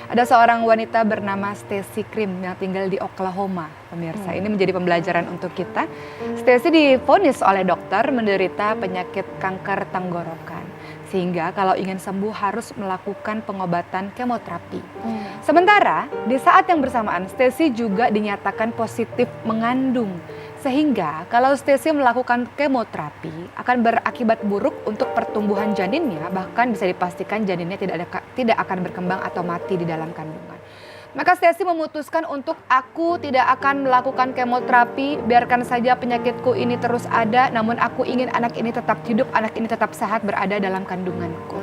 Ada seorang wanita bernama Stacy Krim yang tinggal di Oklahoma, pemirsa. Ini menjadi pembelajaran untuk kita. Stacy divonis oleh dokter menderita penyakit kanker tenggorokan. Sehingga kalau ingin sembuh harus melakukan pengobatan kemoterapi. Sementara di saat yang bersamaan Stacy juga dinyatakan positif mengandung. Sehingga kalau Stacy melakukan kemoterapi akan berakibat buruk untuk pertumbuhan janinnya, bahkan bisa dipastikan janinnya tidak akan berkembang atau mati di dalam kandungan. Maka Stacy memutuskan untuk aku tidak akan melakukan kemoterapi, biarkan saja penyakitku ini terus ada, namun aku ingin anak ini tetap hidup, anak ini tetap sehat berada dalam kandunganku.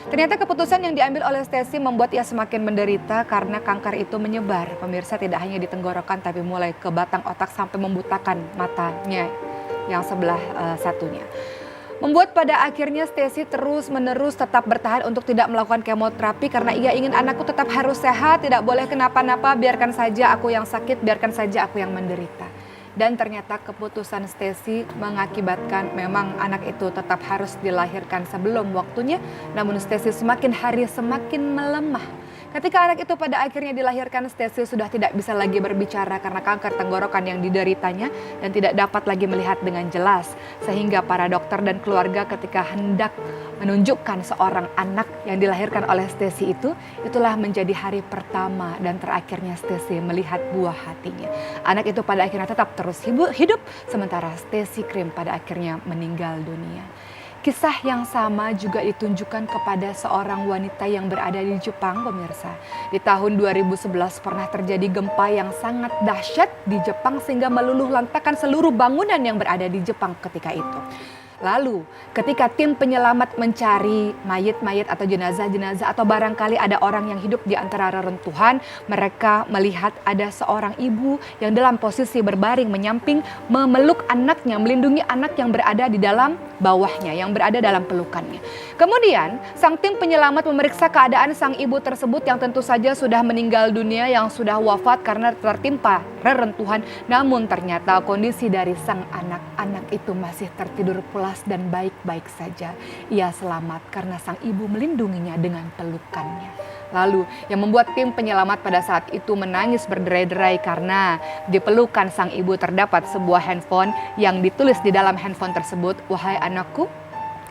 Ternyata keputusan yang diambil oleh Stacy membuat ia semakin menderita karena kanker itu menyebar. Pemirsa, tidak hanya di tenggorokan tapi mulai ke batang otak sampai membutakan matanya yang sebelah satunya. Membuat pada akhirnya Stacy terus-menerus tetap bertahan untuk tidak melakukan kemoterapi karena ia ingin anakku tetap harus sehat, tidak boleh kenapa-napa, biarkan saja aku yang sakit, biarkan saja aku yang menderita. Dan ternyata keputusan Stacy mengakibatkan memang anak itu tetap harus dilahirkan sebelum waktunya, namun Stacy semakin hari semakin melemah. Ketika anak itu pada akhirnya dilahirkan, Stacy sudah tidak bisa lagi berbicara karena kanker tenggorokan yang dideritanya dan tidak dapat lagi melihat dengan jelas. Sehingga para dokter dan keluarga ketika hendak menunjukkan seorang anak yang dilahirkan oleh Stacy itulah menjadi hari pertama dan terakhirnya Stacy melihat buah hatinya. Anak itu pada akhirnya tetap terus hidup, sementara Stacy Krim pada akhirnya meninggal dunia. Kisah yang sama juga ditunjukkan kepada seorang wanita yang berada di Jepang, pemirsa. Di tahun 2011 pernah terjadi gempa yang sangat dahsyat di Jepang sehingga meluluh lantakan seluruh bangunan yang berada di Jepang ketika itu. Lalu ketika tim penyelamat mencari mayat-mayat atau jenazah-jenazah atau barangkali ada orang yang hidup di antara reruntuhan, mereka melihat ada seorang ibu yang dalam posisi berbaring menyamping memeluk anaknya, melindungi anak yang berada di dalam bawahnya, yang berada dalam pelukannya. Kemudian sang tim penyelamat memeriksa keadaan sang ibu tersebut yang tentu saja sudah meninggal dunia, yang sudah wafat karena tertimpa reruntuhan. Namun ternyata kondisi dari sang anak itu masih tertidur pulas dan baik-baik saja. Ia selamat karena sang ibu melindunginya dengan pelukannya. Lalu yang membuat tim penyelamat pada saat itu menangis berderai-derai karena di pelukan sang ibu terdapat sebuah handphone yang ditulis di dalam handphone tersebut, "Wahai anakku,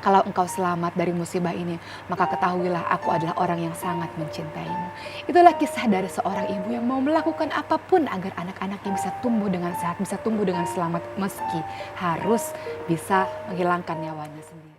kalau engkau selamat dari musibah ini, maka ketahuilah aku adalah orang yang sangat mencintaimu." Itulah kisah dari seorang ibu yang mau melakukan apapun agar anak-anaknya bisa tumbuh dengan sehat, bisa tumbuh dengan selamat meski harus bisa menghilangkan nyawanya sendiri.